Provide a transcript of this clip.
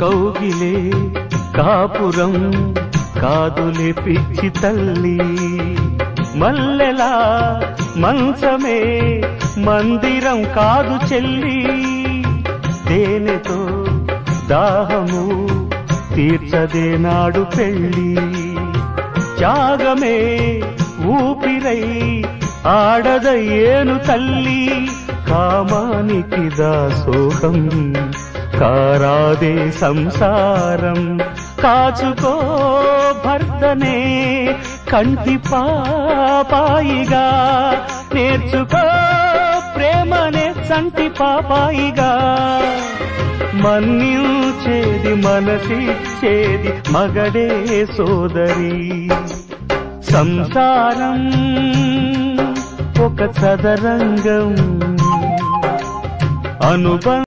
కౌగిలే కాపురం కాదులే పిచ్చి తల్లి మల్లెలా మంచమే మందిరం కాదు చెల్లి తేనెతో దాహము తీర్చదే నాడు పెళ్ళి త్యాగమే ఊపిరై ఆడదయ్యేను తల్లి కామానికి దాసోహం కారాదే సంసారం కాచుకో భర్తనే కంటి పాపాయిగా నేర్చుకో ప్రేమనే సంటి పాపాయిగా మన్నించేది మనసిచ్చేది మగడే సోదరి సంసారం ఒక చదరంగం అనుబంధం